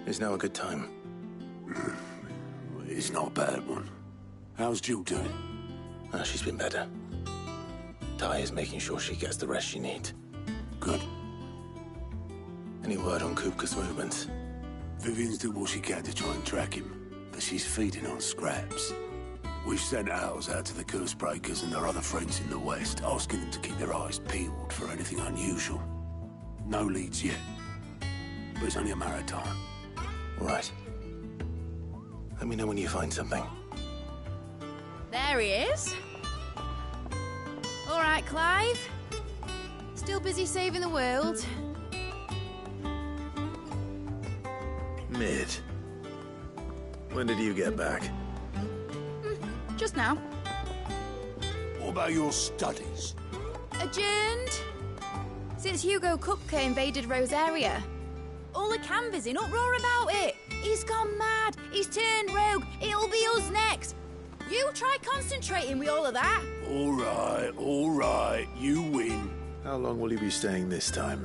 Is now a good time? It's not a bad one. How's Jill doing? She's been better. Ty is making sure she gets the rest she needs. Good. Any word on Kupka's movements? Vivian's doing what she can to try and track him, but she's feeding on scraps. We've sent ours out to the Cursebreakers and their other friends in the West, asking them to keep their eyes peeled for anything unusual. No leads yet, but it's only a matter of time. Right. Let me know when you find something. There he is. All right, Clive. Still busy saving the world. Mid. When did you get back? Just now. What about your studies? Adjourned. Since Hugo Kupka invaded Rosaria. All the canvass in uproar about it. He's gone mad. He's turned rogue. It'll be us next. You try concentrating with all of that. All right, you win. How long will you be staying this time?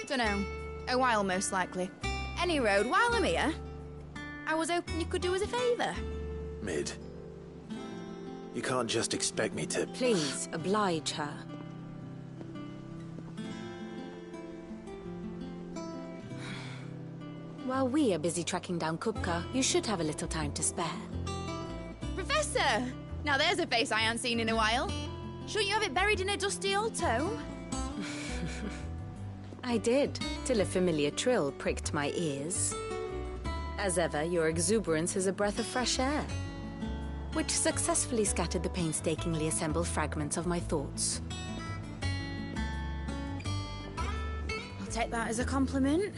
Dunno. A while, most likely. Any road, while I'm here, I was hoping you could do us a favour. Mid. You can't just expect me to... Please, oblige her. While we are busy tracking down Kupka, you should have a little time to spare. Professor! Now there's a face I haven't seen in a while. Shouldn't you have it buried in a dusty old tome? I did, till a familiar trill pricked my ears. As ever, your exuberance is a breath of fresh air, which successfully scattered the painstakingly assembled fragments of my thoughts. I'll take that as a compliment.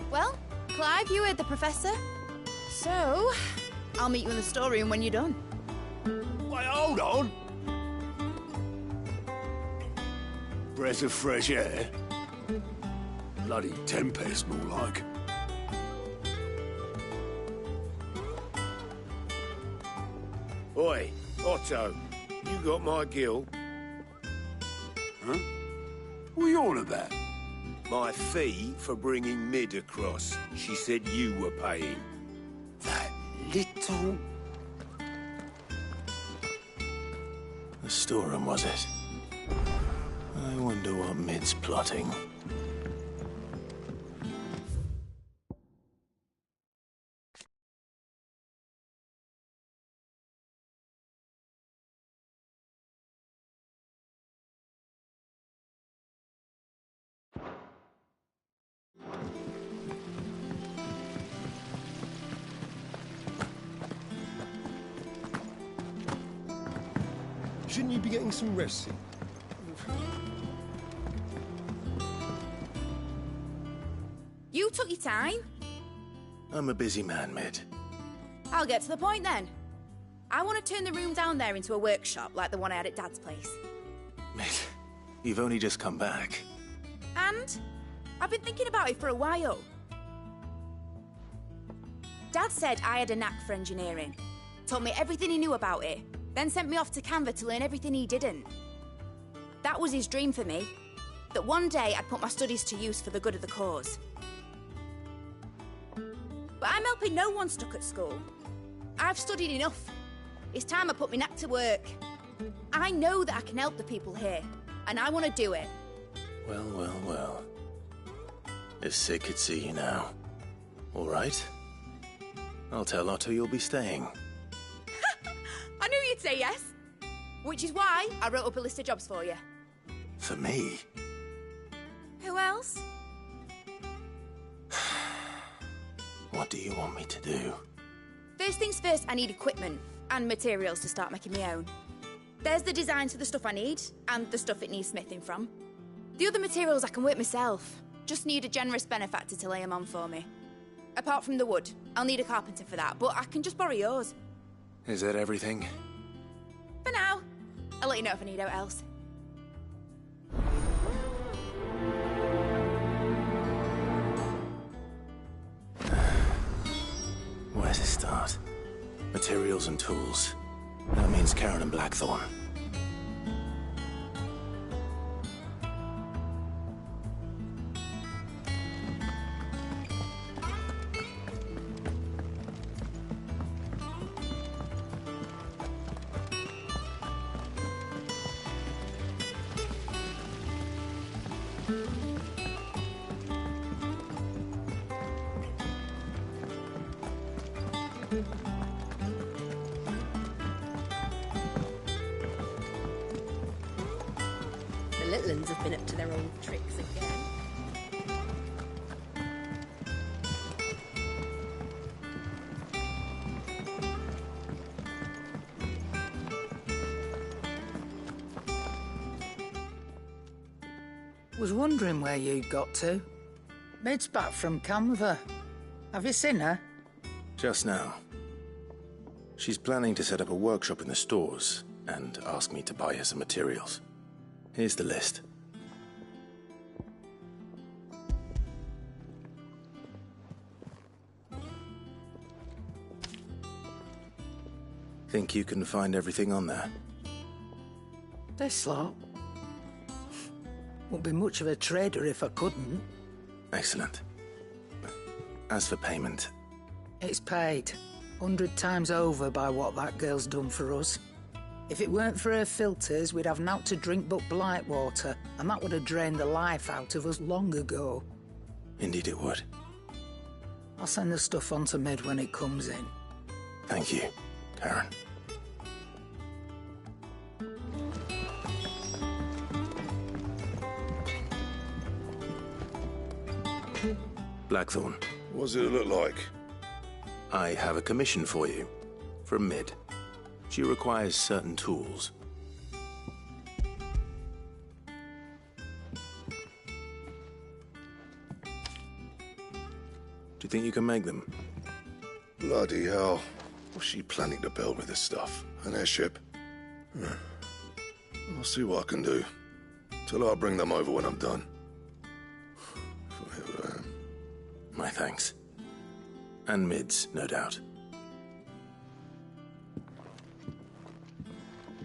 Well, Clive, you heard the Professor. So, I'll meet you in the storeroom when you're done. Wait, hold on. Breath of fresh air? Bloody tempest, more like. Oi, Otto, you got my gill? Huh? What are you on about? My fee for bringing Mid across. She said you were paying. That little... The storeroom, was it? I wonder what Mid's plotting. Shouldn't you be getting some rest? You took your time. I'm a busy man, Mid. I'll get to the point then. I want to turn the room down there into a workshop like the one I had at Dad's place. Mid, you've only just come back. And I've been thinking about it for a while. Dad said I had a knack for engineering. Told me everything he knew about it. Then sent me off to Canva to learn everything he didn't. That was his dream for me. That one day I'd put my studies to use for the good of the cause. But I'm helping no one stuck at school. I've studied enough. It's time I put my knack to work. I know that I can help the people here, and I want to do it. Well, well, well. If Sid could see you now. All right. I'll tell Otto you'll be staying. I knew you'd say yes. Which is why I wrote up a list of jobs for you. For me? Who else? What do you want me to do? First things first, I need equipment and materials to start making my own. There's the designs for the stuff I need and the stuff it needs smithing from. The other materials I can work myself. Just need a generous benefactor to lay them on for me. Apart from the wood, I'll need a carpenter for that, but I can just borrow yours. Is that everything? For now. I'll let you know if I need out else. Where to start? Materials and tools. That means Karen and Blackthorn. little uns have been up to their old tricks again. Was wondering where you'd got to. Mid's back from Canva. Have you seen her? Just now. She's planning to set up a workshop in the stores and ask me to buy her some materials. Here's the list. Think you can find everything on there? This lot. Wouldn't be much of a trader if I couldn't. Excellent. As for payment... It's paid 100 times over by what that girl's done for us. If it weren't for her filters, we'd have naught to drink but blight water, and that would have drained the life out of us long ago. Indeed it would. I'll send the stuff on to Mid when it comes in. Thank you, Karen. Blackthorn. What does it look like? I have a commission for you. From Mid. She requires certain tools. Do you think you can make them? Bloody hell. What's she planning to build with this stuff? An airship? I'll see what I can do. Tell her I'll bring them over when I'm done. My thanks. And Mid's, no doubt.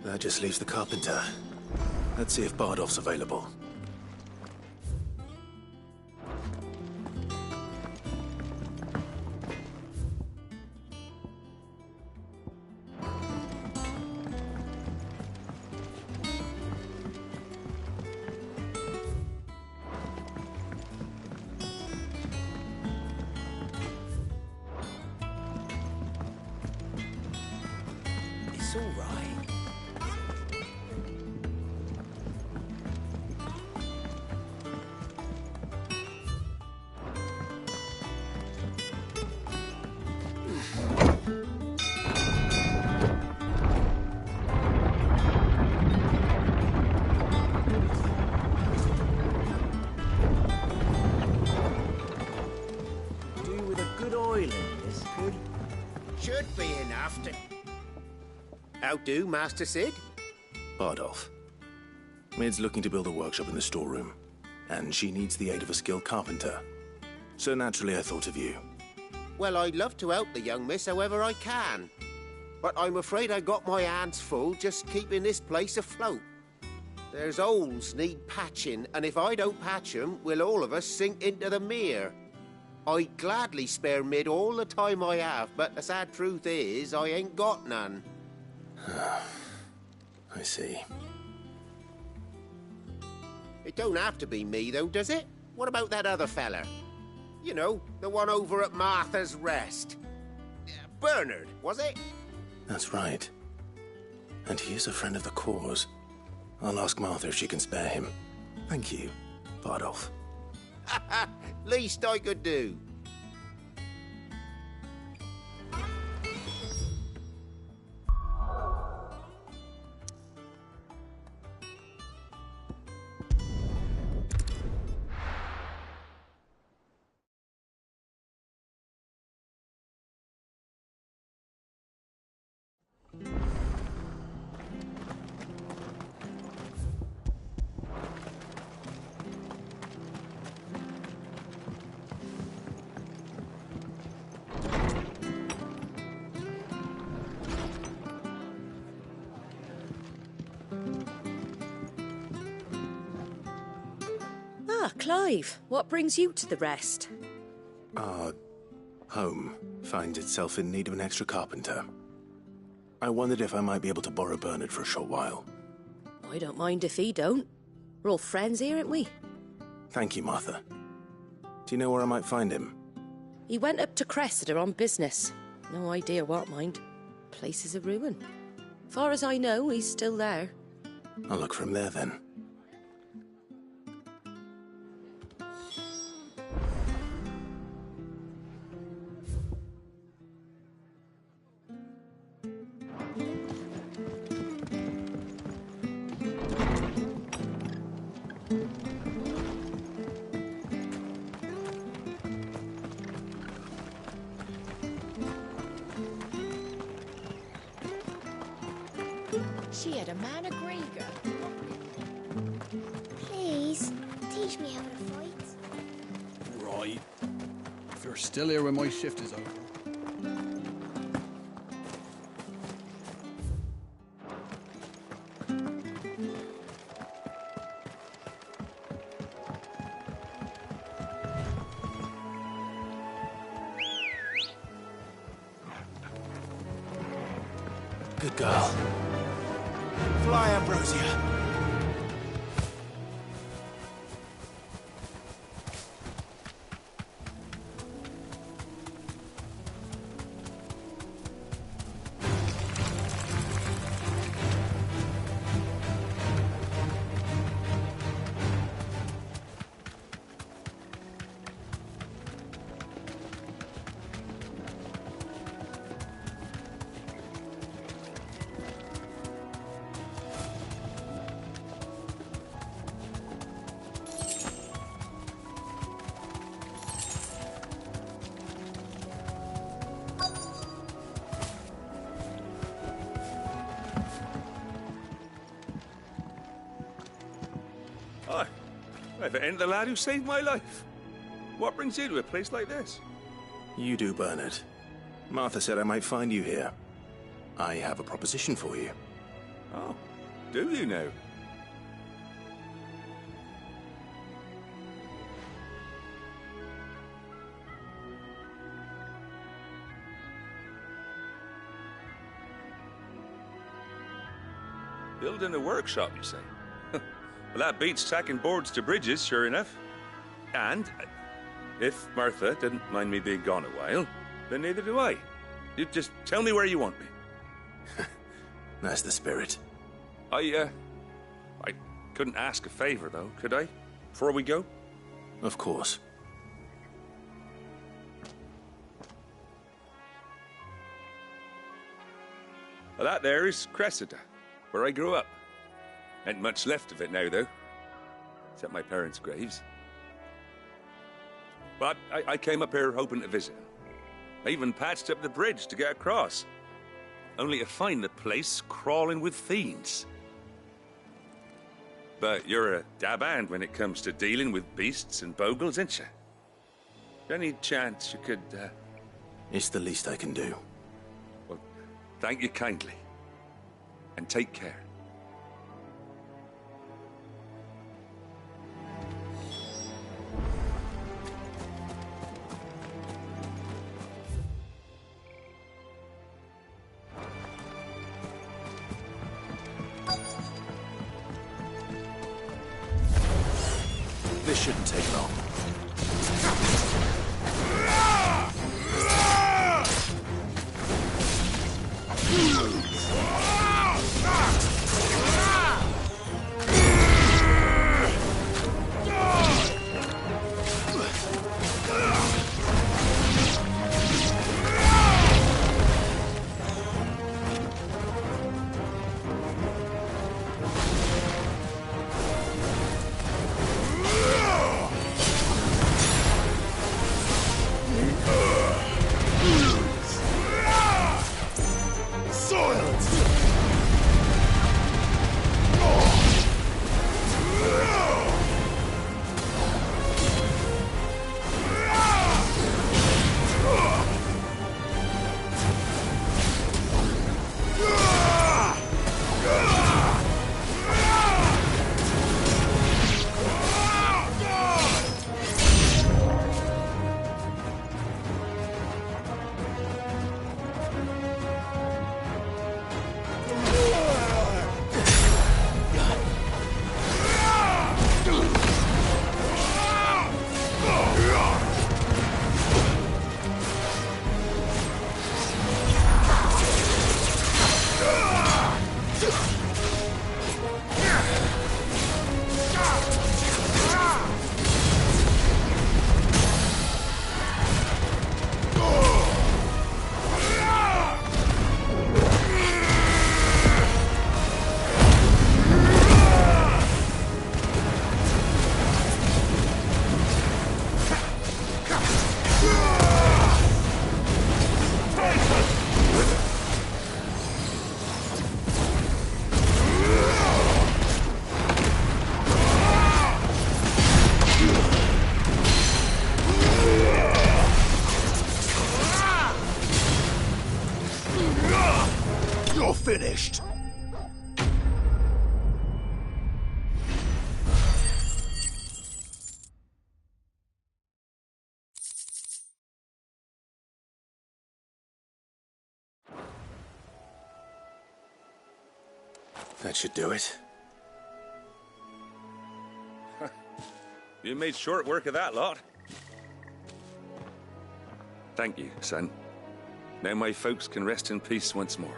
That just leaves the carpenter. Let's see if Bardolph's available. It's all right. Do with a good oil in this, could? Should be enough to... How do, Master Sid? Bardolph. Mid's looking to build a workshop in the storeroom, and she needs the aid of a skilled carpenter. So naturally I thought of you. Well, I'd love to help the young miss however I can. But I'm afraid I got my hands full just keeping this place afloat. There's holes need patching, and if I don't patch 'em, we'll all of us sink into the mere. I'd gladly spare Mid all the time I have, but the sad truth is, I ain't got none. I see. It don't have to be me, though, does it? What about that other fella? You know, the one over at Martha's Rest. Bernard, was it? That's right. And he is a friend of the cause. I'll ask Martha if she can spare him. Thank you, Bardolph. Least I could do. Ah, Clive, what brings you to the Rest? Our home finds itself in need of an extra carpenter. I wondered if I might be able to borrow Bernard for a short while. I don't mind if he don't. We're all friends here, aren't we? Thank you, Martha. Do you know where I might find him? He went up to Cressida on business. No idea what, mind. Place is a ruin. Far as I know, he's still there. I'll look for him there, then. She had a man of Grieger. Please, teach me how to fight. Right. If you're still here when my shift is over. Good girl. Fly, Ambrosia. Hi. If it ain't the lad who saved my life. What brings you to a place like this? You do, Bernard. Martha said I might find you here. I have a proposition for you. Oh, do you now? Building a workshop, you say? Well, that beats tacking boards to bridges, sure enough. And if Martha didn't mind me being gone a while, then neither do I. You just tell me where you want me. That's the spirit. I couldn't ask a favor, though, could I? Before we go? Of course. Well, that there is Cressida, where I grew up. Ain't much left of it now, though. Except my parents' graves. But I came up here hoping to visit. I even patched up the bridge to get across. Only to find the place crawling with fiends. But you're a dab hand when it comes to dealing with beasts and bogles, ain't you? Any chance you could, It's the least I can do. Well, thank you kindly. And take care. This shouldn't take long. finished. That should do it. You made short work of that lot. Thank you, son. Now my folks can rest in peace once more.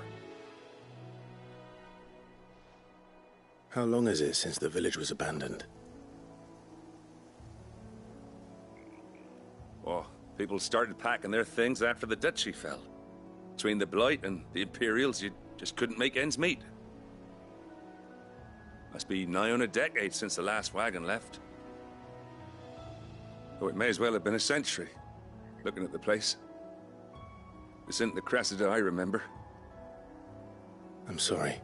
How long is it since the village was abandoned? Oh, people started packing their things after the duchy fell. Between the Blight and the Imperials, you just couldn't make ends meet. Must be nigh on a decade since the last wagon left. Oh, it may as well have been a century, looking at the place. This isn't the Cressida I remember. I'm sorry.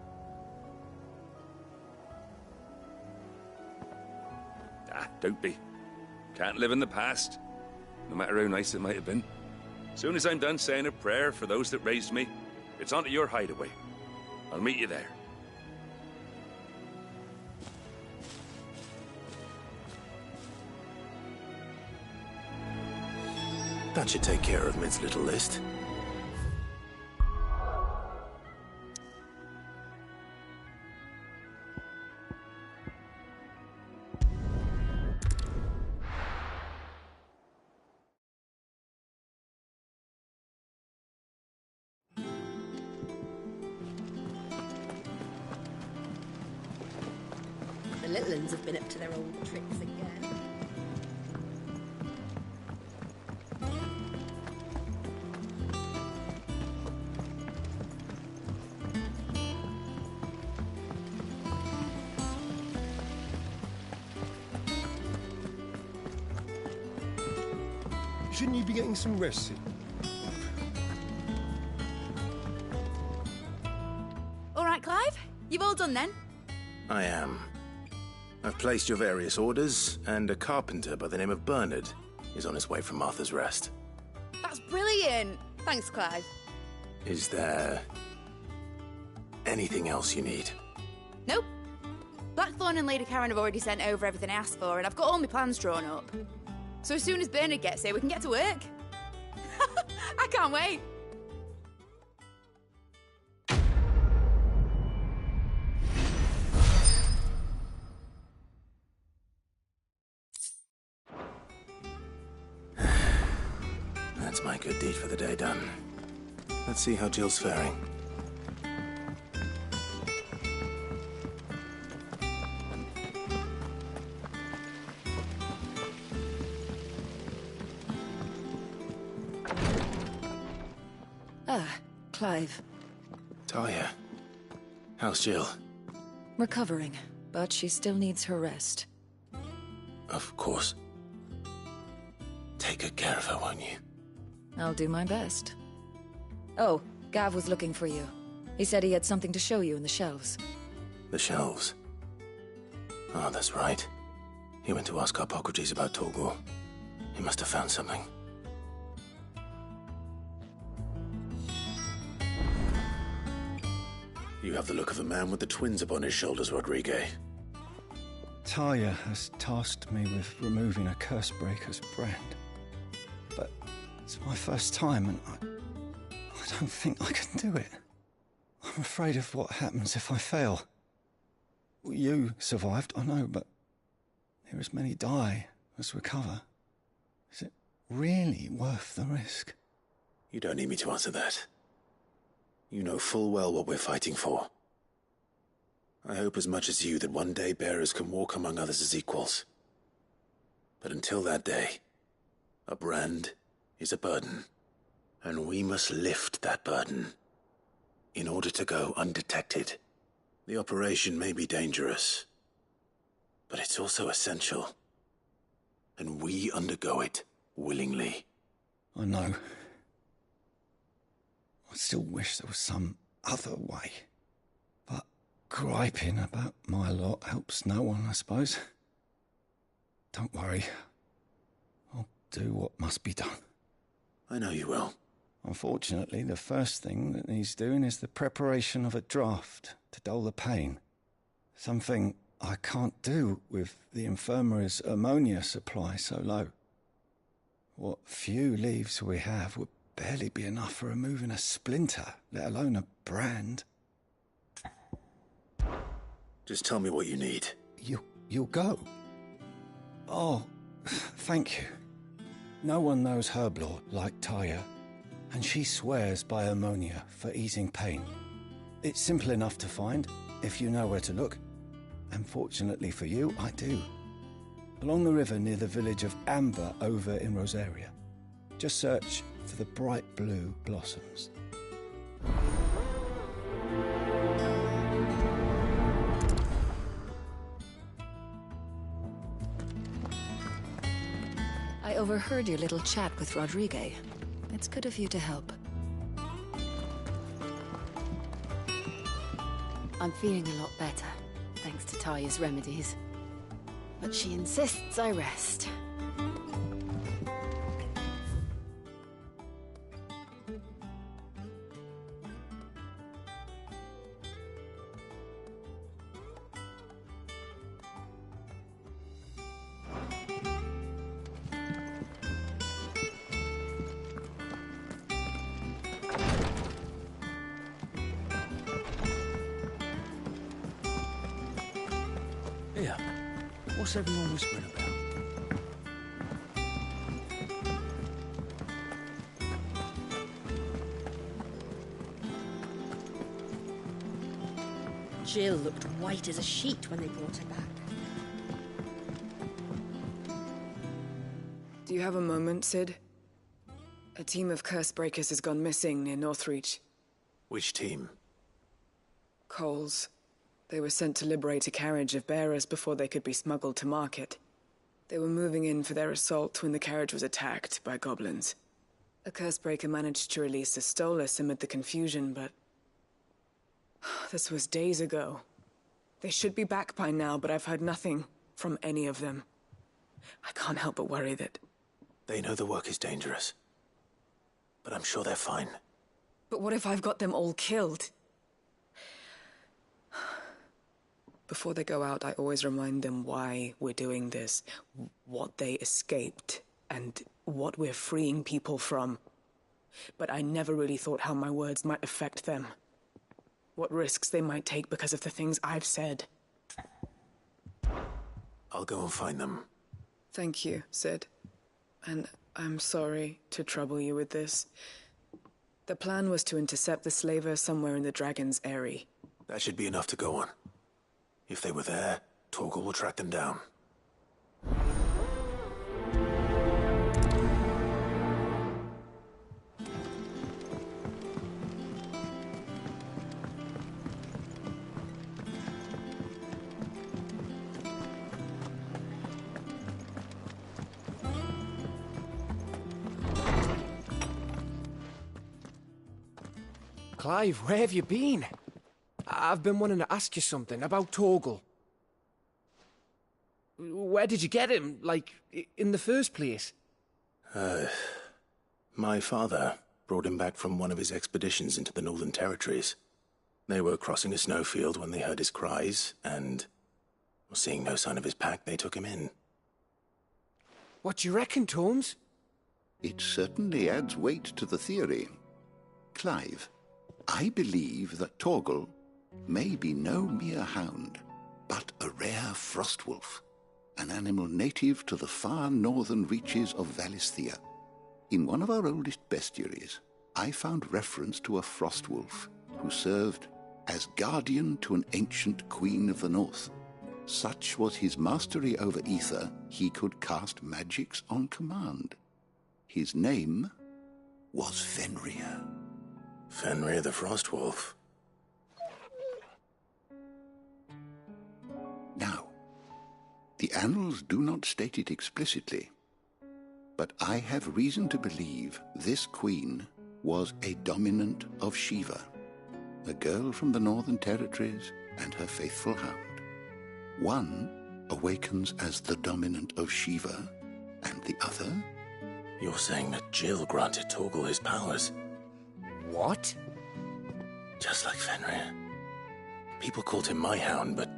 Ah, don't be. Can't live in the past, no matter how nice it might have been. Soon as I'm done saying a prayer for those that raised me, it's on to your hideaway. I'll meet you there. That should take care of Mid's little list. The little uns have been up to their old tricks again. Shouldn't you be getting some rest, Sid? All right, Clive? You've all done then? I am. I've placed your various orders, and a carpenter by the name of Bernard is on his way from Martha's Rest. That's brilliant! Thanks, Clive. Is there anything else you need? Nope. Blackthorn and Lady Karen have already sent over everything I asked for, and I've got all my plans drawn up. So as soon as Bernard gets here, we can get to work. I can't wait. That's my good deed for the day done. Let's see how Jill's faring. Clive. Talia. How's Jill? Recovering, but she still needs her rest. Of course. Take good care of her, won't you? I'll do my best. Oh, Gav was looking for you. He said he had something to show you in the shelves. The shelves? Oh, that's right. He went to ask Harpocrates about Torgor. He must have found something. You have the look of a man with the twins upon his shoulders, Rodrigue. Talia has tasked me with removing a Cursebreaker's brand. But it's my first time, and I don't think I can do it. I'm afraid of what happens if I fail. You survived, I know, but there are as many die as recover. Is it really worth the risk? You don't need me to answer that. You know full well what we're fighting for. I hope as much as you that one day bearers can walk among others as equals. But until that day, a brand is a burden, and we must lift that burden in order to go undetected. The operation may be dangerous, but it's also essential, and we undergo it willingly. I know. I still wish there was some other way. But griping about my lot helps no one, I suppose. Don't worry. I'll do what must be done. I know you will. Unfortunately, the first thing that needs doing is the preparation of a draft to dull the pain. Something I can't do with the infirmary's ammonia supply so low. What few leaves we have would barely be enough for removing a splinter, let alone a brand. Just tell me what you need. You'll go? Oh, thank you. No one knows Herblord like Taya, and she swears by ammonia for easing pain. It's simple enough to find, if you know where to look. And fortunately for you, I do. Along the river near the village of Amber over in Rosaria. Just search for the bright blue blossoms. I overheard your little chat with Rodrigue. It's good of you to help. I'm feeling a lot better, thanks to Taya's remedies. But she insists I rest. Here, what's everyone whispering about? Jill looked white as a sheet when they brought her back. Do you have a moment, Sid? A team of Cursebreakers has gone missing near Northreach. Which team? Coles. They were sent to liberate a carriage of bearers before they could be smuggled to market. They were moving in for their assault when the carriage was attacked by goblins. A Cursebreaker managed to release a Stolas amid the confusion, but... this was days ago. They should be back by now, but I've heard nothing from any of them. I can't help but worry that... They know the work is dangerous. But I'm sure they're fine. But what if I've got them all killed? Before they go out, I always remind them why we're doing this, what they escaped, and what we're freeing people from. But I never really thought how my words might affect them. What risks they might take because of the things I've said. I'll go and find them. Thank you, Sid. And I'm sorry to trouble you with this. The plan was to intercept the slaver somewhere in the Dragon's Eyrie. That should be enough to go on. If they were there, Torgal will track them down. Clive, where have you been? I've been wanting to ask you something about Torgal. Where did you get him, like, in the first place? My father brought him back from one of his expeditions into the Northern Territories. They were crossing a snowfield when they heard his cries, and, seeing no sign of his pack, they took him in. What do you reckon, Tomes? It certainly adds weight to the theory. Clive, I believe that Torgal may be no mere hound, but a rare frostwolf, an animal native to the far northern reaches of Valisthea. In one of our oldest bestiaries, I found reference to a frostwolf who served as guardian to an ancient queen of the north. Such was his mastery over ether, he could cast magics on command. His name was Fenrir. Fenrir the Frostwolf. Now, the annals do not state it explicitly, but I have reason to believe this queen was a dominant of Shiva, a girl from the Northern Territories and her faithful hound. One awakens as the dominant of Shiva, and the other... You're saying that Jill granted Torgal his powers? What? Just like Fenrir. People called him my hound, but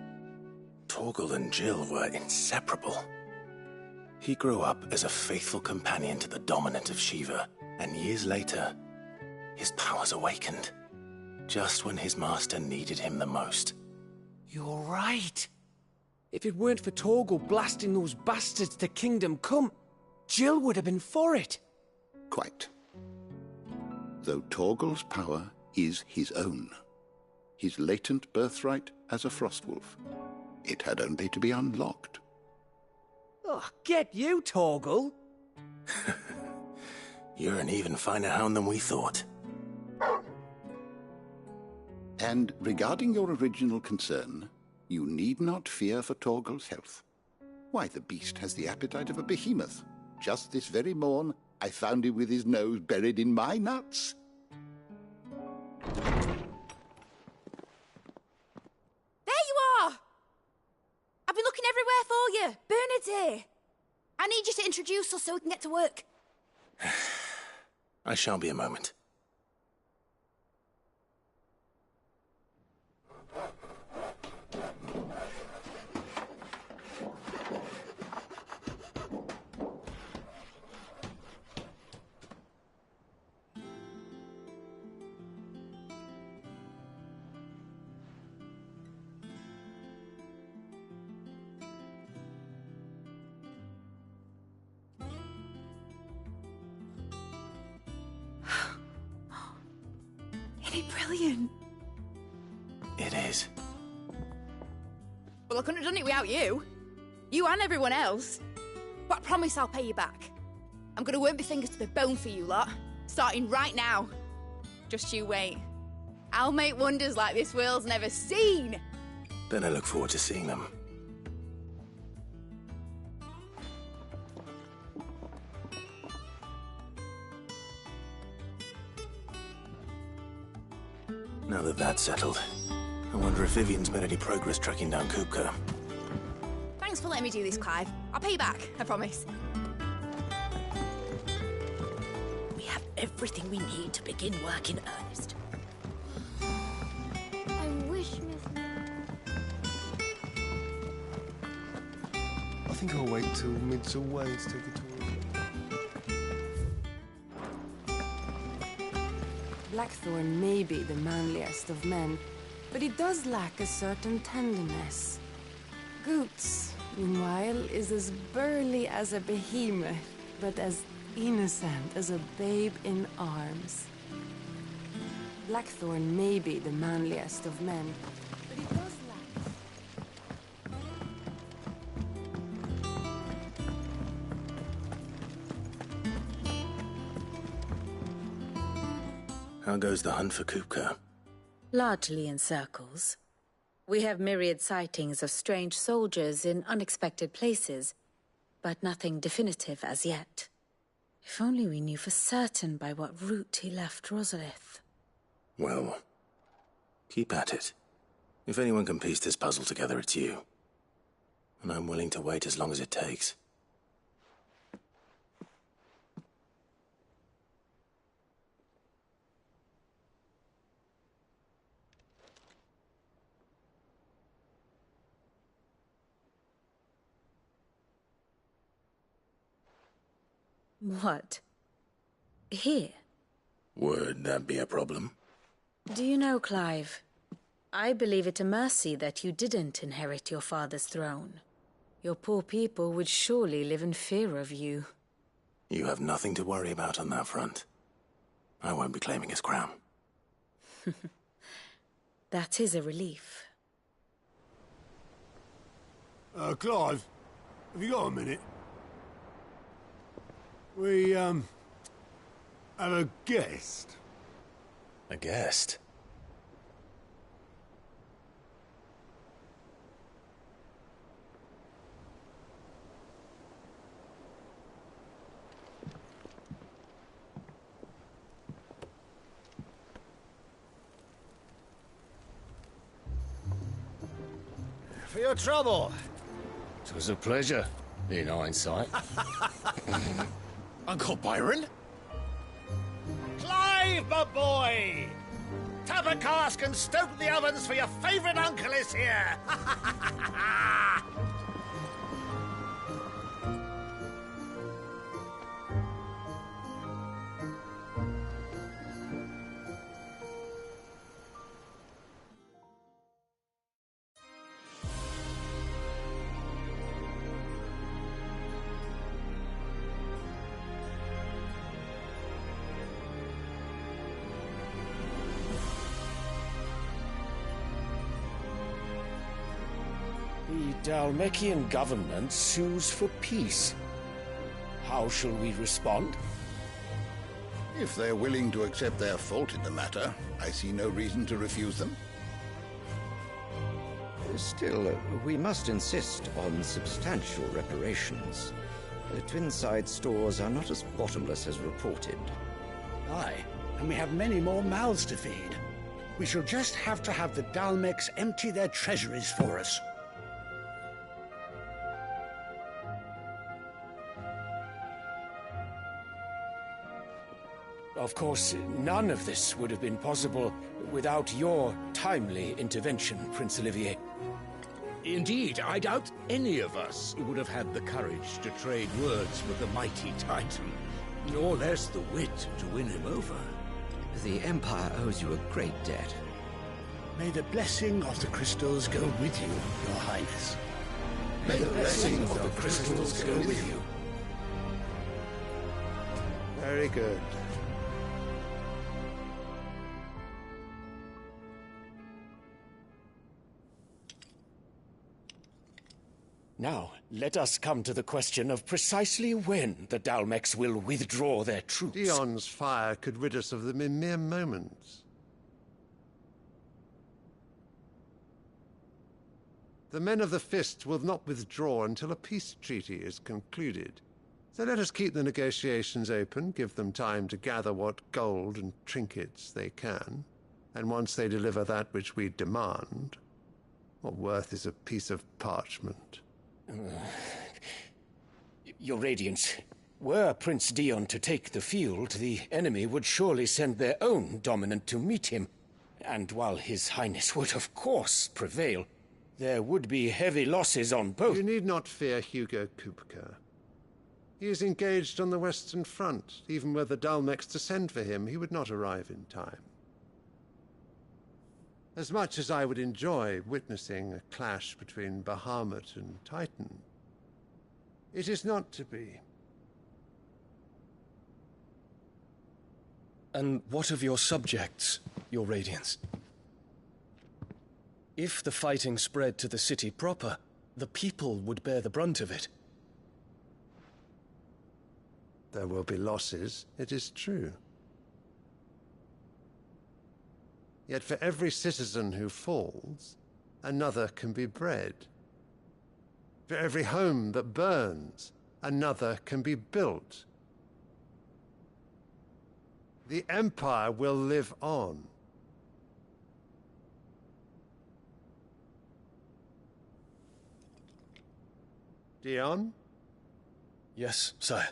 Torgal and Jill were inseparable. He grew up as a faithful companion to the dominant of Shiva, and years later, his powers awakened, just when his master needed him the most. You're right. If it weren't for Torgal blasting those bastards to Kingdom Come, Jill would have been for it. Quite. Though Torgal's power is his own. His latent birthright as a Frostwolf. It had only to be unlocked. Oh, get you, Torgal! You're an even finer hound than we thought. And regarding your original concern, you need not fear for Torgal's health. Why, the beast has the appetite of a behemoth. Just this very morn, I found him with his nose buried in my nuts. There you are! I've been looking everywhere for you. Bernard's here. I need you to introduce us so we can get to work. I shall be a moment. Isn't it brilliant? It is. Well, I couldn't have done it without you. You and everyone else. But I promise I'll pay you back. I'm gonna work my fingers to the bone for you lot. Starting right now. Just you wait. I'll make wonders like this world's never seen. Then I look forward to seeing them. Now that that's settled, I wonder if Vivian's made any progress tracking down Kupka. Thanks for letting me do this, Clive. I'll pay you back, I promise. We have everything we need to begin work in earnest. I wish, Miss... I think I'll wait till mid's away to take a tour. Blackthorn may be the manliest of men, but he does lack a certain tenderness. Goots, meanwhile, is as burly as a behemoth, but as innocent as a babe in arms. Blackthorn may be the manliest of men, but he does How goes the hunt for Kupka? Largely in circles. We have myriad sightings of strange soldiers in unexpected places, but nothing definitive as yet. If only we knew for certain by what route he left Rosalith. Well, keep at it. If anyone can piece this puzzle together, it's you. And I'm willing to wait as long as it takes. What? Here? Would that be a problem? Do you know, Clive, I believe it a mercy that you didn't inherit your father's throne. Your poor people would surely live in fear of you. You have nothing to worry about on that front. I won't be claiming his crown. That is a relief. Clive, have you got a minute? We, have a guest. A guest? For your trouble. It was a pleasure, in hindsight. Uncle Byron? Clive! Clive, my boy! Tap a cask and stoke the ovens, for your favourite uncle is here! The Dhalmekian government sues for peace. How shall we respond? If they're willing to accept their fault in the matter, I see no reason to refuse them. Still, we must insist on substantial reparations. The Twinside stores are not as bottomless as reported. Aye, and we have many more mouths to feed. We shall just have to have the Dhalmeks empty their treasuries for us. Of course, none of this would have been possible without your timely intervention, Prince Olivier. Indeed, I doubt any of us would have had the courage to trade words with the mighty Titan, nor less the wit to win him over. The Empire owes you a great debt. May the blessing of the crystals go with you, Your Highness. May the blessing of the crystals go with you. Very good. Now, let us come to the question of precisely when the Dhalmeks will withdraw their troops. Dion's fire could rid us of them in mere moments. The men of the Fist will not withdraw until a peace treaty is concluded. So let us keep the negotiations open, give them time to gather what gold and trinkets they can, and once they deliver that which we demand, what worth is a piece of parchment? Your Radiance, were Prince Dion to take the field, the enemy would surely send their own dominant to meet him. And while His Highness would of course prevail, there would be heavy losses on both. You need not fear Hugo Kupka. He is engaged on the Western Front. Even were the Dhalmeks to send for him, he would not arrive in time. As much as I would enjoy witnessing a clash between Bahamut and Titan, it is not to be. And what of your subjects, Your Radiance? If the fighting spread to the city proper, the people would bear the brunt of it. There will be losses, it is true. Yet for every citizen who falls, another can be bred. For every home that burns, another can be built. The Empire will live on. Dion? Yes, sire.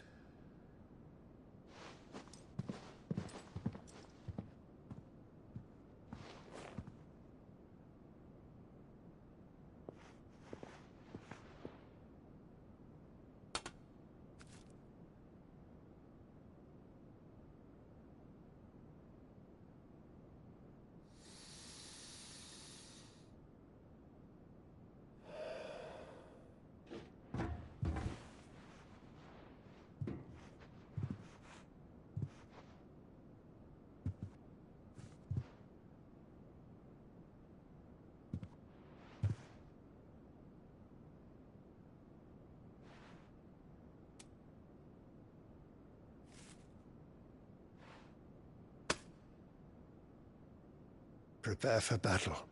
Prepare for battle.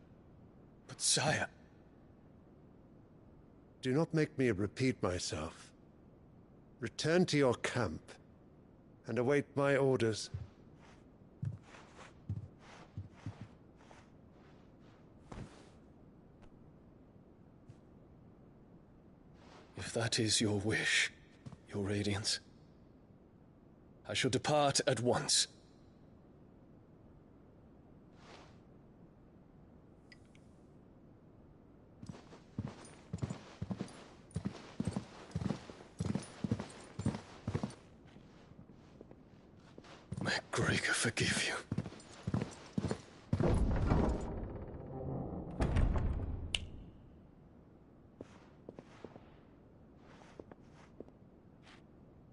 But sire... Do not make me repeat myself. Return to your camp and await my orders. If that is your wish, Your Radiance, I shall depart at once. May Gregor forgive you.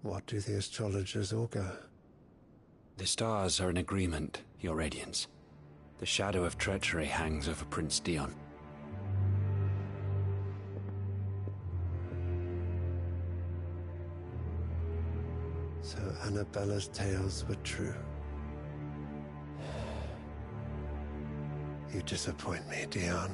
What do the astrologers augur? The stars are in agreement, Your Radiance. The shadow of treachery hangs over Prince Dion. So Annabella's tales were true. You disappoint me, Dion.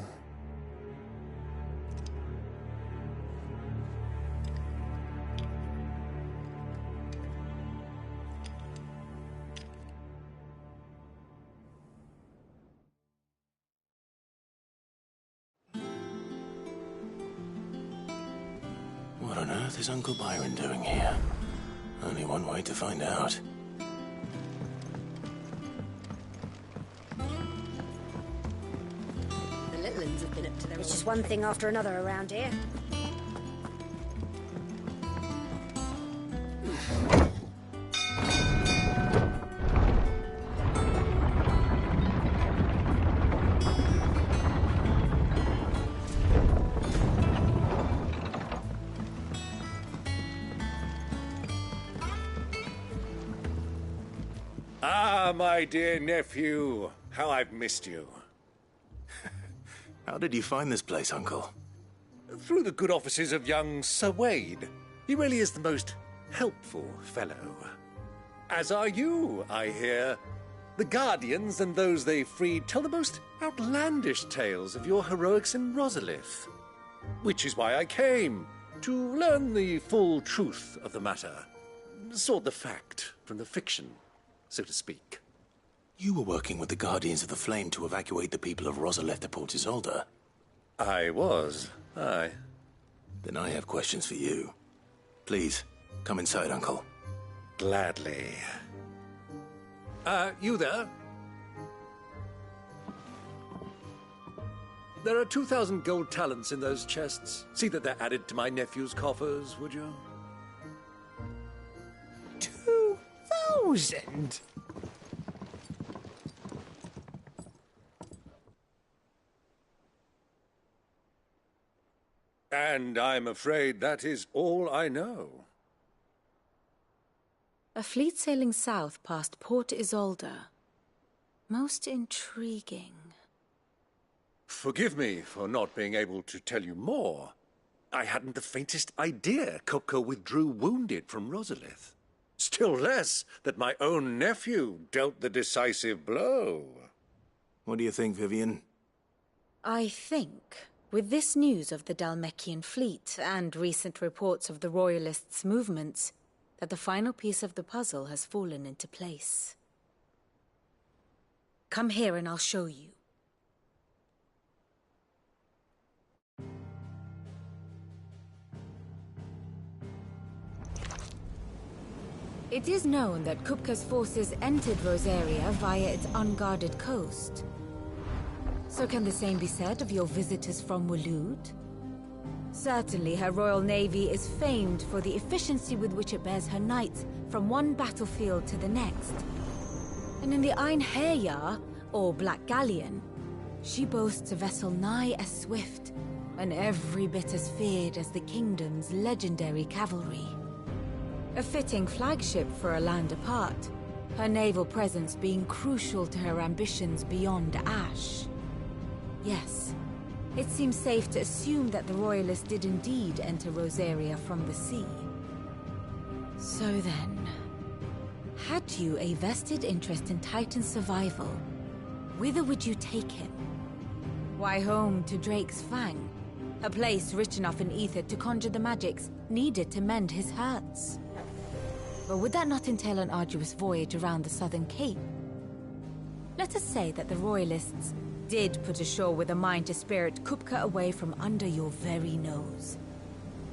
What on earth is Uncle Byron doing here? Only one way to find out. The little uns have been up to their... It's just one thing after another around here. My dear nephew, how I've missed you. How did you find this place, Uncle? Through the good offices of young Sir Wade. He really is the most helpful fellow. As are you, I hear. The Guardians and those they freed tell the most outlandish tales of your heroics in Rosalith. Which is why I came, to learn the full truth of the matter. Sort the fact from the fiction, so to speak. You were working with the Guardians of the Flame to evacuate the people of Rosalith to Port Isolde. I was, aye. Then I have questions for you. Please, come inside, Uncle. Gladly. You there? There are 2,000 gold talents in those chests. See that they're added to my nephew's coffers, would you? 2,000? And I'm afraid that is all I know. A fleet sailing south past Port Isolde. Most intriguing. Forgive me for not being able to tell you more. I hadn't the faintest idea Kupka withdrew wounded from Rosalith. Still less that my own nephew dealt the decisive blow. What do you think, Vivian? I think, with this news of the Dhalmekian fleet and recent reports of the Royalists' movements, that the final piece of the puzzle has fallen into place. Come here and I'll show you. It is known that Kupka's forces entered Rosaria via its unguarded coast. So can the same be said of your visitors from Waloed? Certainly her Royal Navy is famed for the efficiency with which it bears her knights from one battlefield to the next. And in the Einherjar, or Black Galleon, she boasts a vessel nigh as swift and every bit as feared as the kingdom's legendary cavalry. A fitting flagship for a land apart, her naval presence being crucial to her ambitions beyond Ash. Yes, it seems safe to assume that the Royalists did indeed enter Rosaria from the sea. So then, had you a vested interest in Titan's survival, whither would you take him? Why, home to Drake's Fang, a place rich enough in ether to conjure the magics needed to mend his hurts. But would that not entail an arduous voyage around the Southern Cape? Let us say that the Royalists did put ashore with a mind to spirit Kupka away from under your very nose.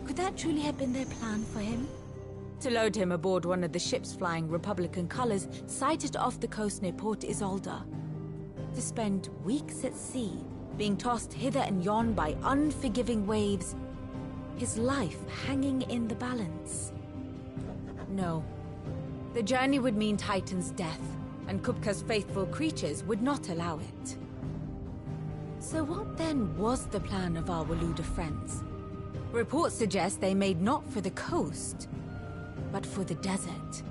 Could that truly have been their plan for him? To load him aboard one of the ships flying Republican colors sighted off the coast near Port Isolde. To spend weeks at sea, being tossed hither and yon by unforgiving waves, his life hanging in the balance. No. The journey would mean Titan's death, and Kupka's faithful creatures would not allow it. So what then was the plan of our Waluda friends? Reports suggest they made not for the coast, but for the desert.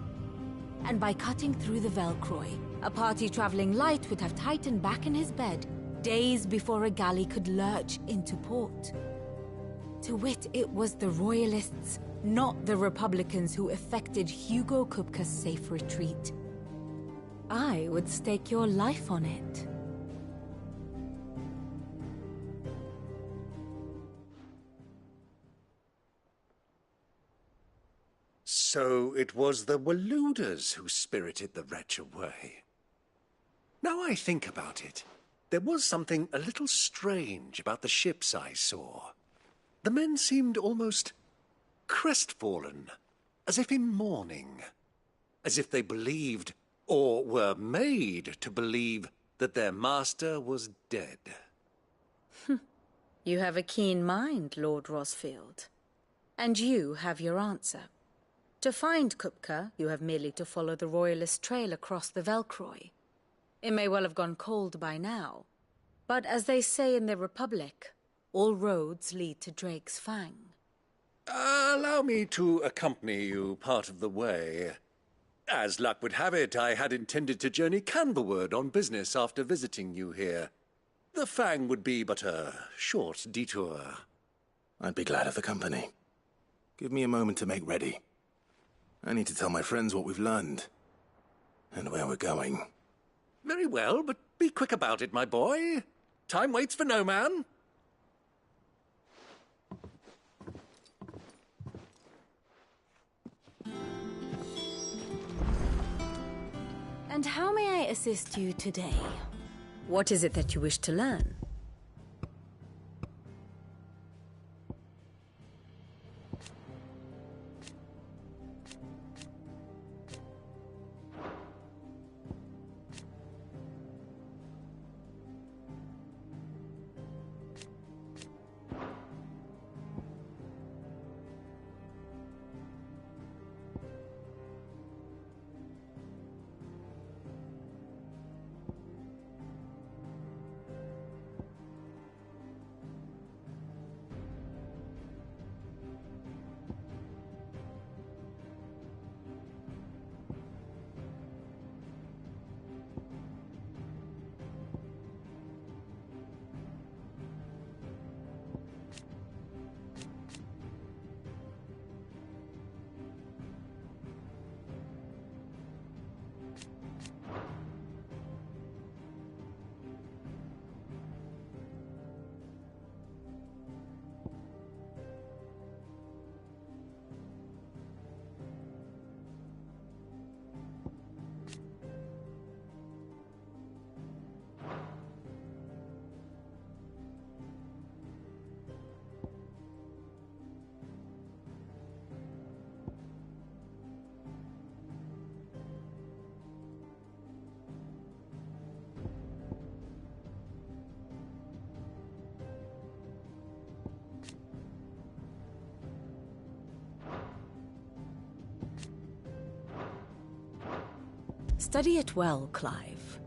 And by cutting through the Velcroy, a party traveling light would have Titan back in his bed days before a galley could lurch into port. To wit, it was the Royalists, not the Republicans, who effected Hugo Kupka's safe retreat. I would stake your life on it. So it was the Waludas who spirited the wretch away. Now I think about it, there was something a little strange about the ships I saw. The men seemed almost crestfallen, as if in mourning, as if they believed, or were made to believe, that their master was dead. You have a keen mind, Lord Rosfield. And you have your answer. To find Kupka, you have merely to follow the Royalist trail across the Velcroy. It may well have gone cold by now, but as they say in the Republic, all roads lead to Drake's Fang. Allow me to accompany you part of the way. As luck would have it, I had intended to journey Canberward on business after visiting you here. The Fang would be but a short detour. I'd be glad of the company. Give me a moment to make ready. I need to tell my friends what we've learned, and where we're going. Very well, but be quick about it, my boy. Time waits for no man. And how may I assist you today? What is it that you wish to learn? Study it well, Clive.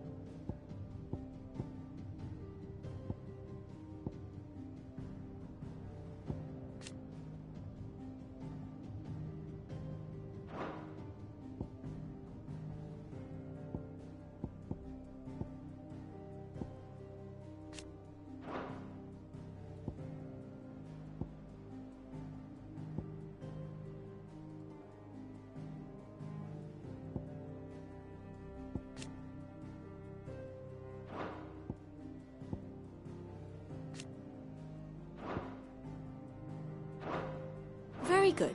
Very good.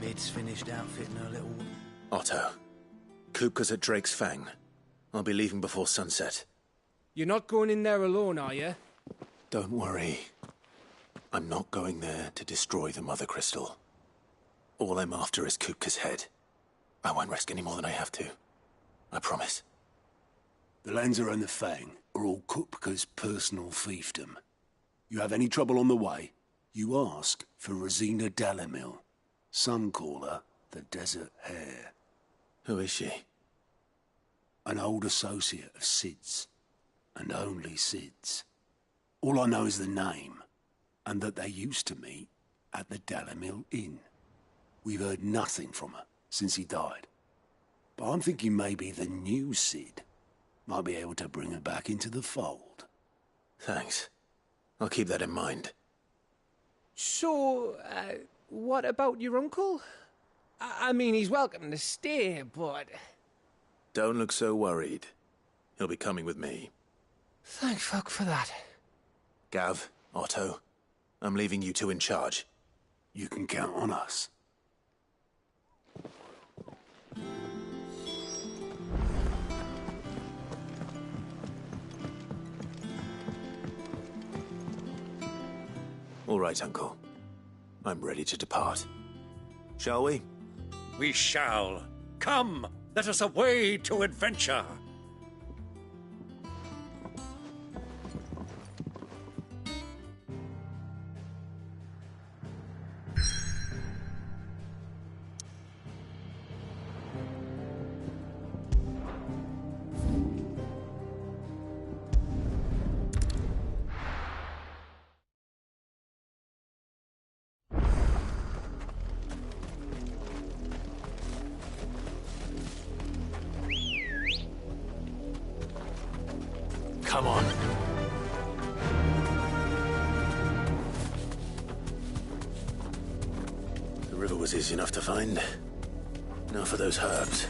Mid's finished outfitting her little... Otto, Kupka's at Drake's Fang. I'll be leaving before sunset. You're not going in there alone, are you? Don't worry. I'm not going there to destroy the Mother Crystal. All I'm after is Kupka's head. I won't risk any more than I have to. I promise. The Lanza and the Fang are all Kupka's personal fiefdom. You have any trouble on the way, you ask for Rosina Dalamil. Some call her the Desert Hare. Who is she? An old associate of Sid's, and only Sid's. All I know is the name, and that they used to meet at the Dalamil Inn. We've heard nothing from her since he died. But I'm thinking maybe the new Sid might be able to bring her back into the fold. Thanks. I'll keep that in mind. So, what about your uncle? I mean, he's welcome to stay, but... Don't look so worried. He'll be coming with me. Thank fuck for that. Gav, Otto, I'm leaving you two in charge. You can count on us. All right, Uncle. I'm ready to depart. Shall we? We shall. Come, let us away to adventure. Come on. The river was easy enough to find. Now for those herbs.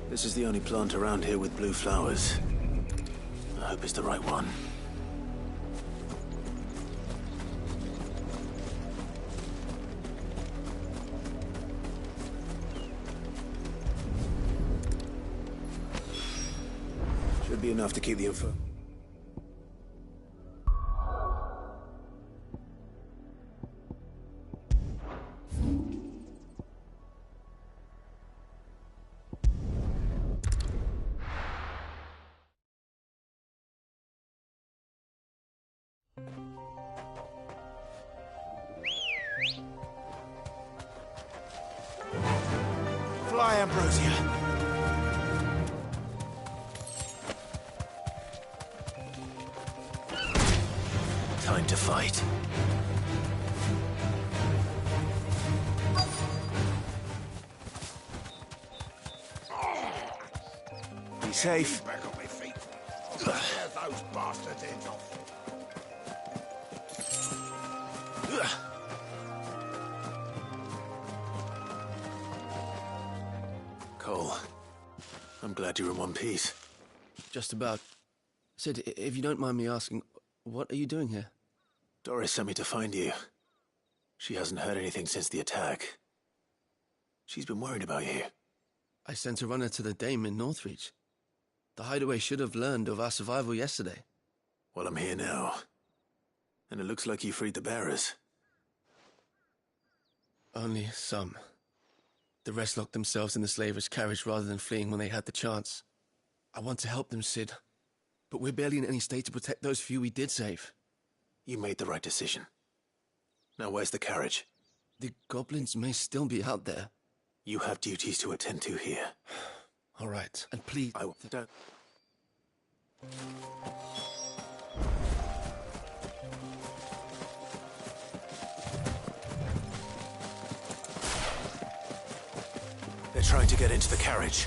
This is the only plant around here with blue flowers. I hope it's the right one. Should be enough to keep the info. Fly, Ambrosia. Time to fight. Be safe. Back on my feet. I'll tear those bastards' heads off. Cole, I'm glad you're in one piece. Just about. Sid, if you don't mind me asking, what are you doing here? Doris sent me to find you. She hasn't heard anything since the attack. She's been worried about you. I sent a runner to the Dame in Northreach. The Hideaway should have learned of our survival yesterday. Well, I'm here now. And it looks like you freed the bearers. Only some. The rest locked themselves in the slavers' carriage rather than fleeing when they had the chance. I want to help them, Sid. But we're barely in any state to protect those few we did save. You made the right decision. Now where's the carriage? The goblins may still be out there. You have duties to attend to here. All right, and please... I don't... They're trying to get into the carriage.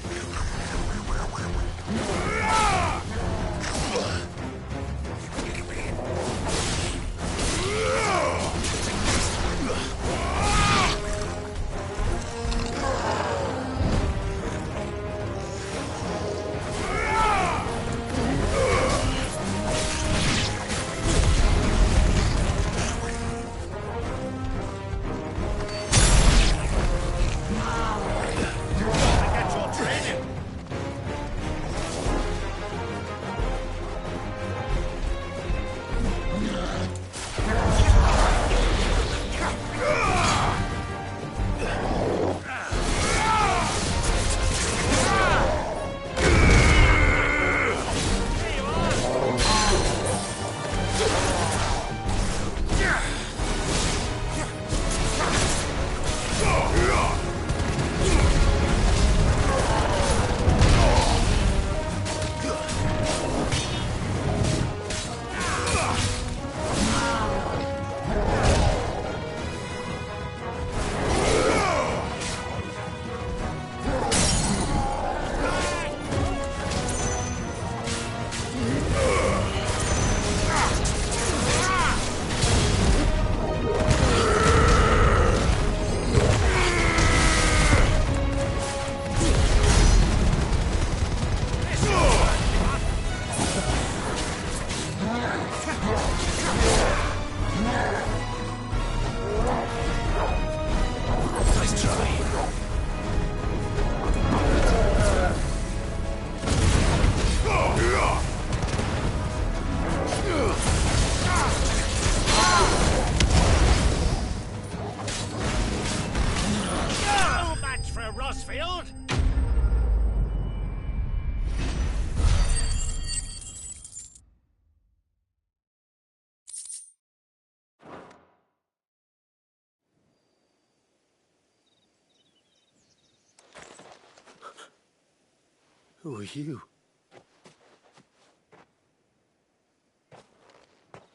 Who are you?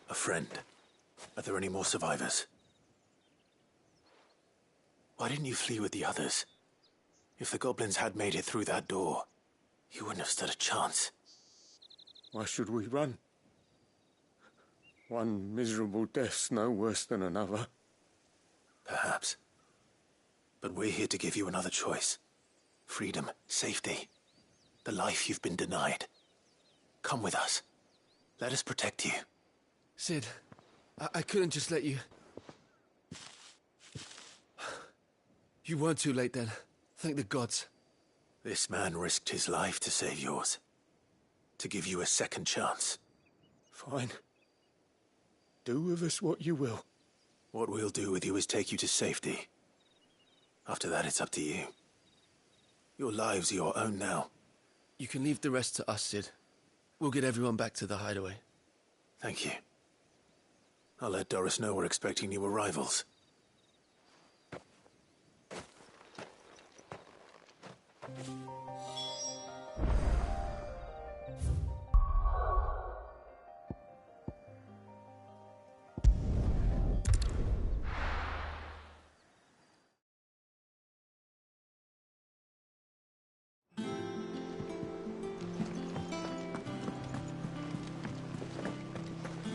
A friend. Are there any more survivors? Why didn't you flee with the others? If the goblins had made it through that door, you wouldn't have stood a chance. Why should we run? One miserable death's no worse than another. Perhaps. But we're here to give you another choice. Freedom, safety, the life you've been denied. Come with us. Let us protect you. Cid, I couldn't just let you... You weren't too late then. Thank the gods. This man risked his life to save yours. To give you a second chance. Fine. Do with us what you will. What we'll do with you is take you to safety. After that, it's up to you. Your lives are your own now. You can leave the rest to us, Cid. We'll get everyone back to the hideaway. Thank you. I'll let Doris know we're expecting new arrivals.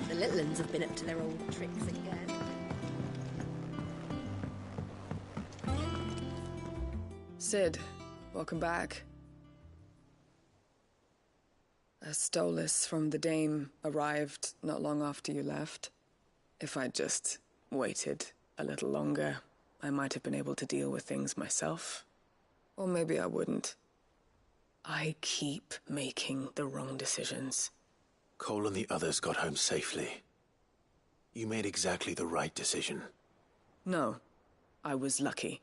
The little uns have been up to their old tricks again. Cid, welcome back. A Stolas from the Dame arrived not long after you left. If I'd just waited a little longer, I might have been able to deal with things myself. Or maybe I wouldn't. I keep making the wrong decisions. Cole and the others got home safely. You made exactly the right decision. No, I was lucky.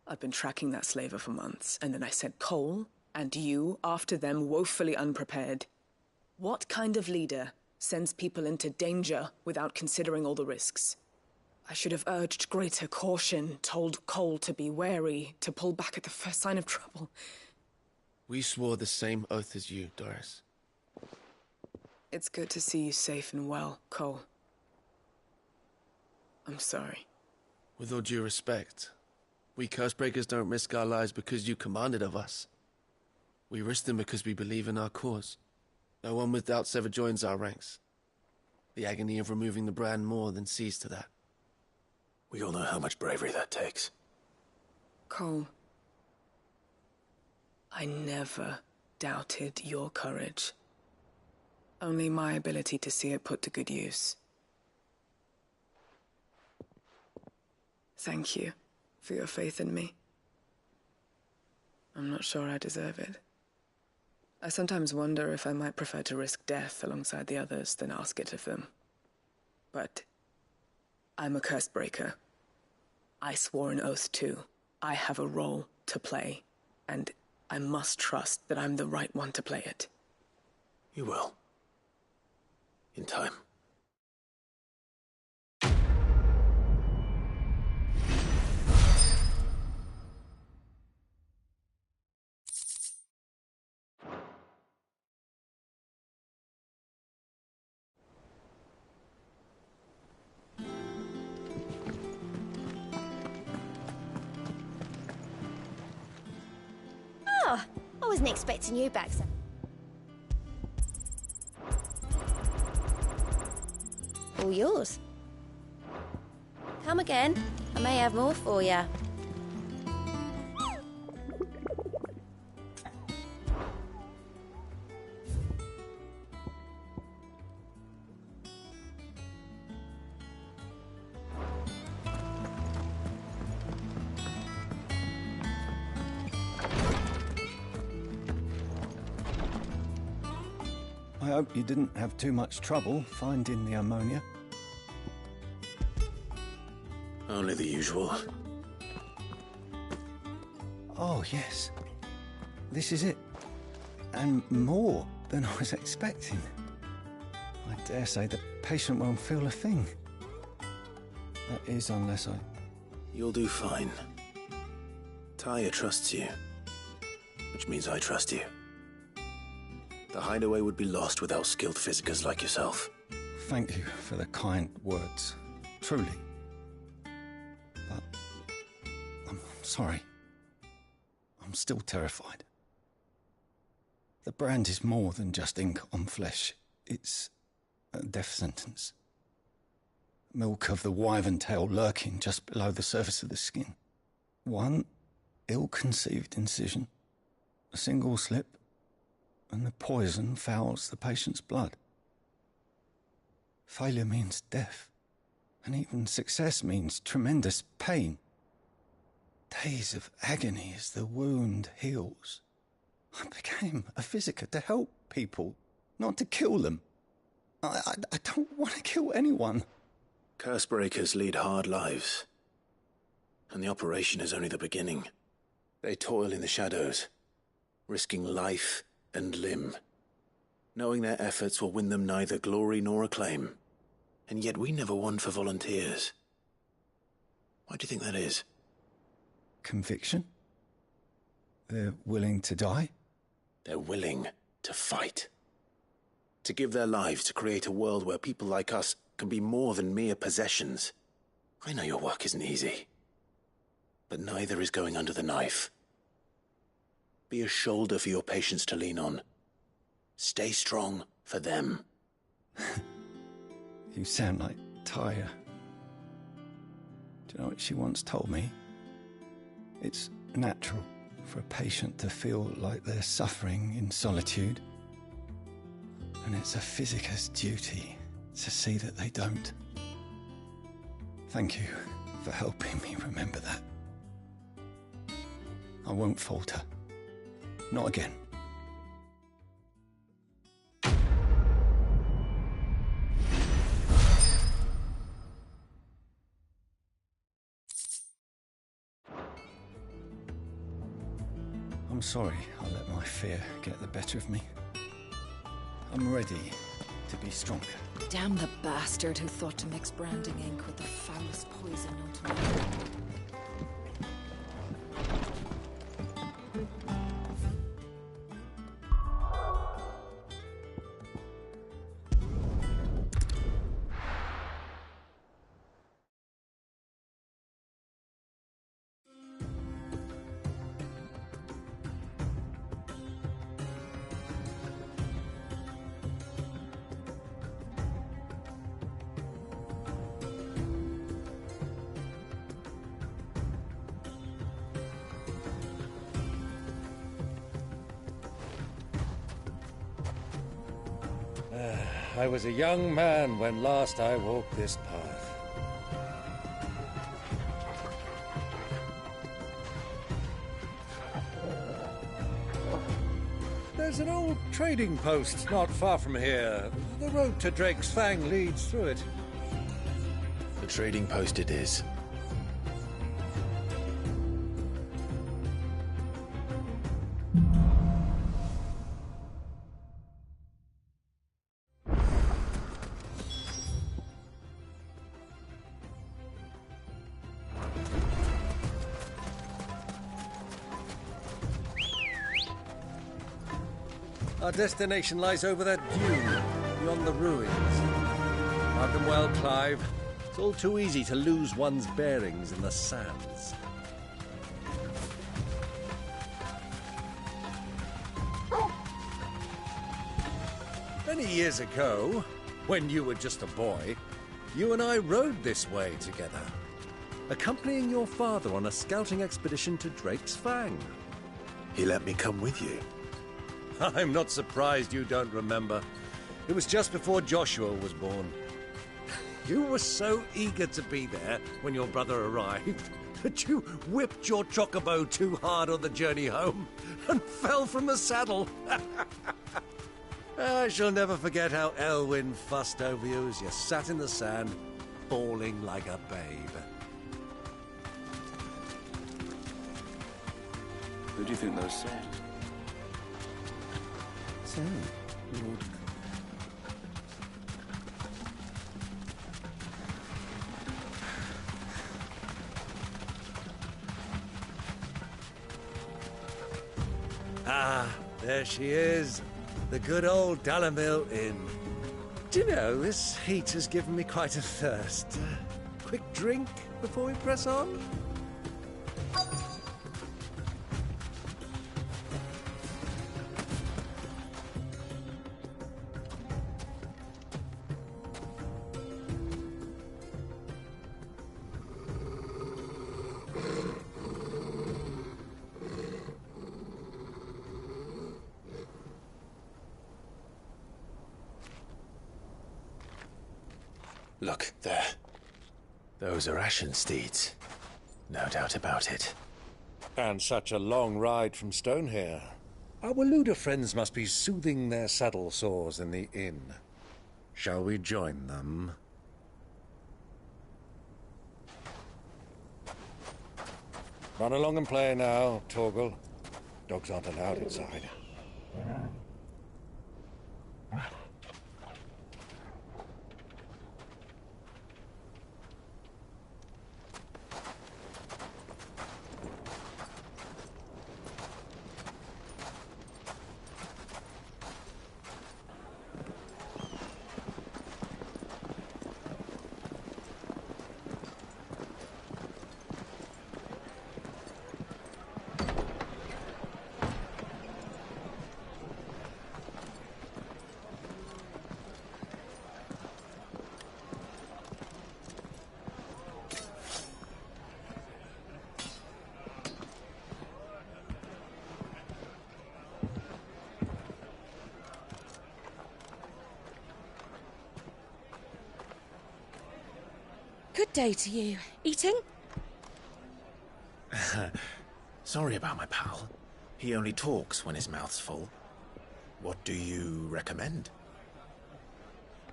I've been tracking that slaver for months, and then I sent Cole and you after them woefully unprepared. What kind of leader sends people into danger without considering all the risks? I should have urged greater caution, told Cole to be wary, to pull back at the first sign of trouble. We swore the same oath as you, Doris. It's good to see you safe and well, Cole. I'm sorry. With all due respect, we Cursebreakers don't risk our lives because you commanded of us. We risk them because we believe in our cause. No one with doubts ever joins our ranks. The agony of removing the brand more than sees to that. We all know how much bravery that takes. Cole, I never doubted your courage. Only my ability to see it put to good use. Thank you for your faith in me. I'm not sure I deserve it. I sometimes wonder if I might prefer to risk death alongside the others than ask it of them. But I'm a Cursebreaker. I swore an oath too. I have a role to play, and I must trust that I'm the right one to play it. You will. In time. Oh, I wasn't expecting you back, sir. All yours. Come again. I may have more for you. I hope you didn't have too much trouble finding the ammonia. Only the usual. Oh, yes. This is it. And more than I was expecting. I dare say the patient won't feel a thing. That is, unless I... You'll do fine. Taya trusts you, which means I trust you. The hideaway would be lost without skilled physicers like yourself. Thank you for the kind words. Truly. But I'm sorry. I'm still terrified. The brand is more than just ink on flesh. It's a death sentence. Milk of the wyvern tail lurking just below the surface of the skin. One ill-conceived incision, a single slip, and the poison fouls the patient's blood. Failure means death, and even success means tremendous pain. Days of agony as the wound heals. I became a physiker to help people, not to kill them. I don't want to kill anyone. Cursebreakers lead hard lives, and the operation is only the beginning. They toil in the shadows, risking life and limb, knowing their efforts will win them neither glory nor acclaim. And yet we never won for volunteers. Why do you think that is? Conviction? They're willing to die? They're willing to fight. To give their lives to create a world where people like us can be more than mere possessions. I know your work isn't easy, but neither is going under the knife. Be a shoulder for your patients to lean on. Stay strong for them. You sound like Taya. Do you know what she once told me? It's natural for a patient to feel like they're suffering in solitude. And it's a physiker's duty to see that they don't. Thank you for helping me remember that. I won't falter. Not again. I'm sorry I let my fear get the better of me. I'm ready to be stronger. Damn the bastard who thought to mix branding ink with the foulest poison known to man. I was a young man when last I walked this path. There's an old trading post not far from here. The road to Drake's Fang leads through it. The trading post it is. Our destination lies over that dune, beyond the ruins. Guard them well, Clive. It's all too easy to lose one's bearings in the sands. Many years ago, when you were just a boy, you and I rode this way together, accompanying your father on a scouting expedition to Drake's Fang. He let me come with you. I'm not surprised you don't remember. It was just before Joshua was born. You were so eager to be there when your brother arrived that you whipped your chocobo too hard on the journey home and fell from the saddle. I shall never forget how Elwyn fussed over you as you sat in the sand, bawling like a babe. Who do you think those saw? So, Lord. Ah, there she is. The good old Dalamil Inn. Do you know, this heat has given me quite a thirst. Quick drink before we press on? Look, there. Those are Ashen steeds. No doubt about it. And such a long ride from Stonehair. Our Waluda friends must be soothing their saddle sores in the inn. Shall we join them? Run along and play now, Torgal. Dogs aren't allowed inside. Good day to you. Eating? Sorry about my pal. He only talks when his mouth's full. What do you recommend?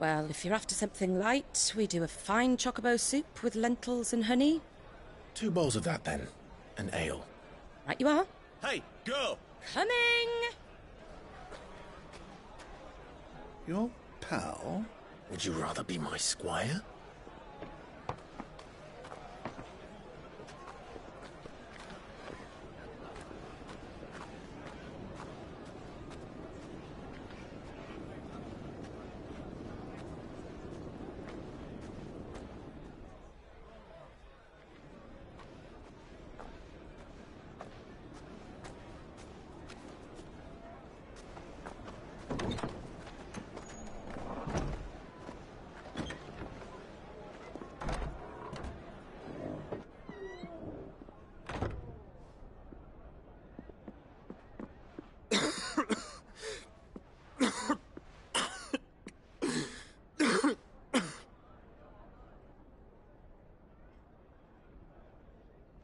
Well, if you're after something light, we do a fine chocobo soup with lentils and honey. 2 bowls of that, then. An ale. Right you are. Hey, girl! Coming! You're pal? Would you rather be my squire?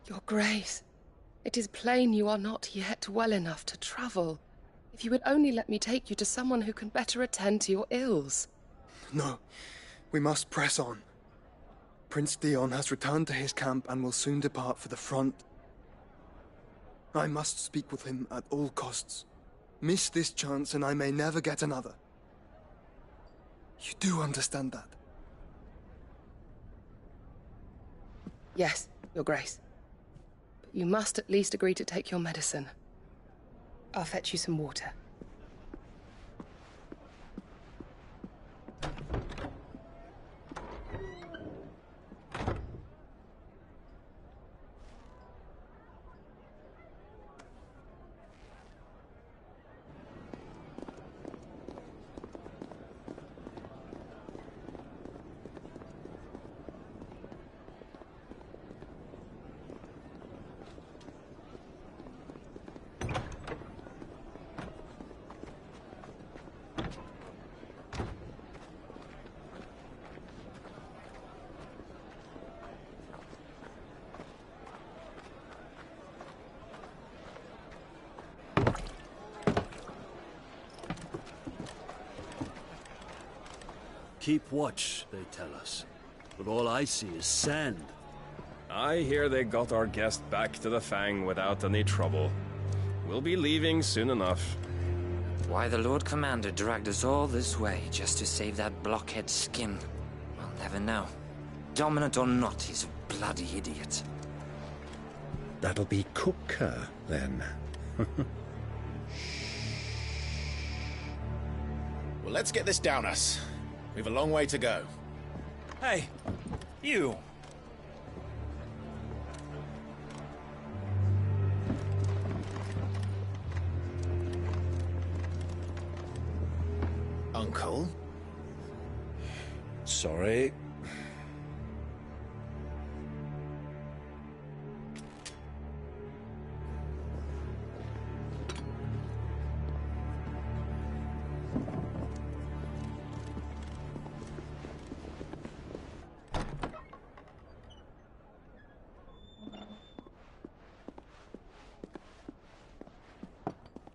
Your Grace, it is plain you are not yet well enough to travel. If you would only let me take you to someone who can better attend to your ills. No, we must press on. Prince Dion has returned to his camp and will soon depart for the front. I must speak with him at all costs. Miss this chance and I may never get another. You do understand that? Yes, Your Grace. But you must at least agree to take your medicine. I'll fetch you some water. Keep watch, they tell us. But all I see is sand. I hear they got our guest back to the Fang without any trouble. We'll be leaving soon enough. Why the Lord Commander dragged us all this way just to save that blockhead's skin, we'll never know. Dominant or not, he's a bloody idiot. That'll be Cooker, then. Well, let's get this down us. We've a long way to go. Hey, you! Uncle? Sorry.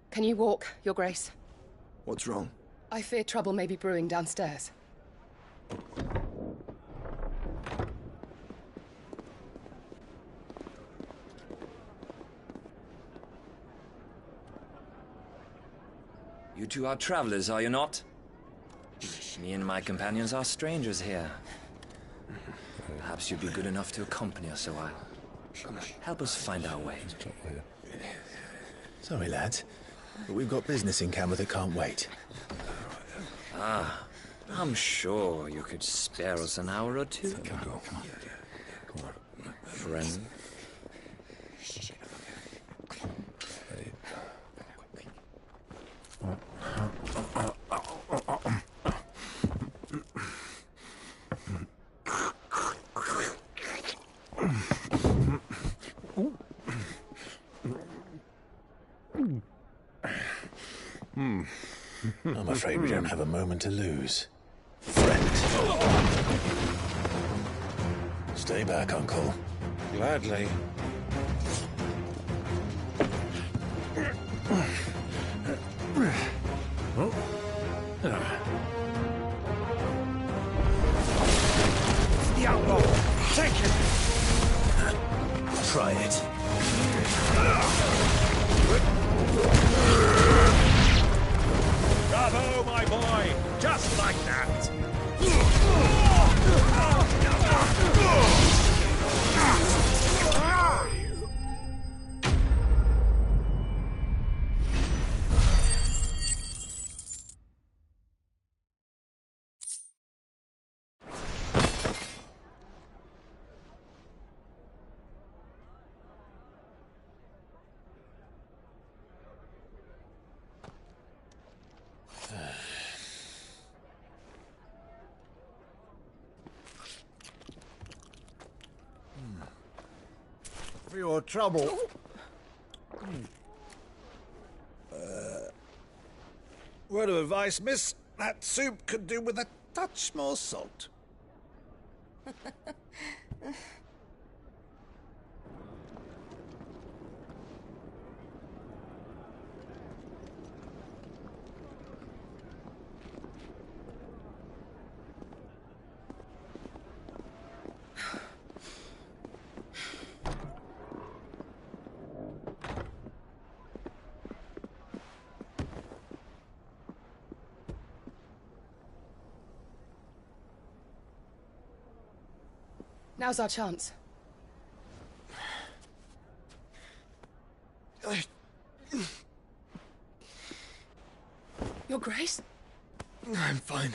Can you walk, Your Grace? What's wrong? I fear trouble may be brewing downstairs. You two are travelers, are you not? Me and my companions are strangers here. Perhaps you'd be good enough to accompany us a while. Help us find our way. Sorry, lads, but we've got business in camera that can't wait. Ah, I'm sure you could spare us an hour or two. Come on. Friend. I'm afraid we don't have a moment to lose. Friend. Stay back, Uncle. Gladly. It's the outlaw! Take him! Try it. Bravo, my boy! Just like that! for your trouble. Word of advice, miss. That soup could do with a touch more salt. Now's our chance. Your Grace? I'm fine.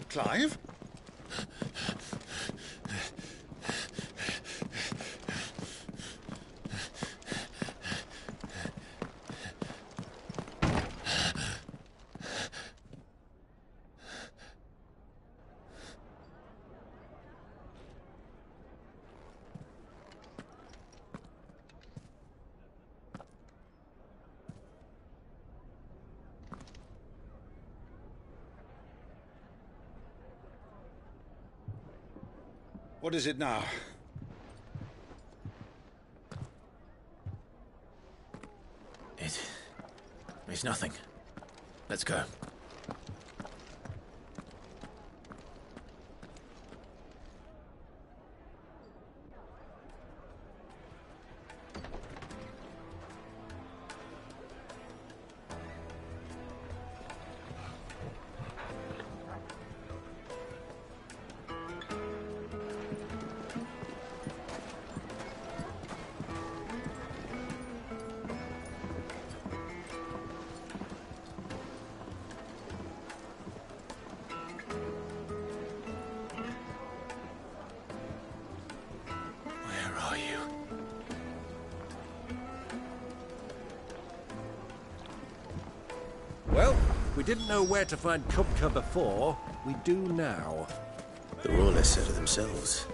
Clive? What is it now? It's nothing. Let's go. Well, we didn't know where to find Kupka before. We do now. The Royalists said it themselves.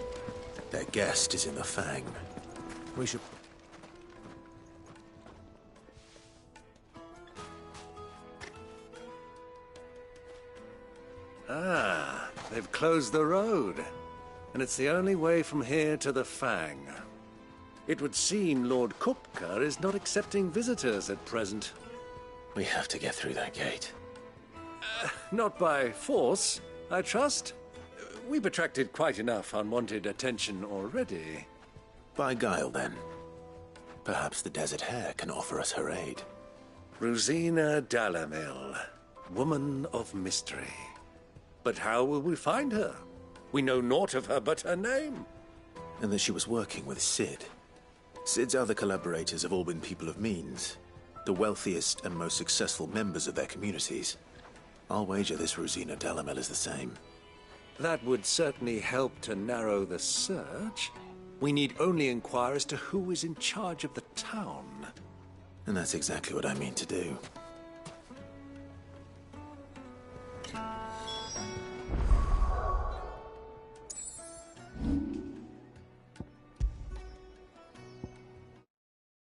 Their guest is in the Fang. We should... Ah, they've closed the road. And it's the only way from here to the Fang. It would seem Lord Kupka is not accepting visitors at present. We have to get through that gate. Not by force, I trust. We've attracted quite enough unwanted attention already. By guile, then. Perhaps the Desert Hare can offer us her aid. Rosina Dalamil, woman of mystery. But how will we find her? We know naught of her but her name. And that she was working with Cid. Cid's other collaborators have all been people of means. The wealthiest and most successful members of their communities. I'll wager this Rosina Dalamil is the same. That would certainly help to narrow the search. We need only inquire as to who is in charge of the town. And that's exactly what I mean to do.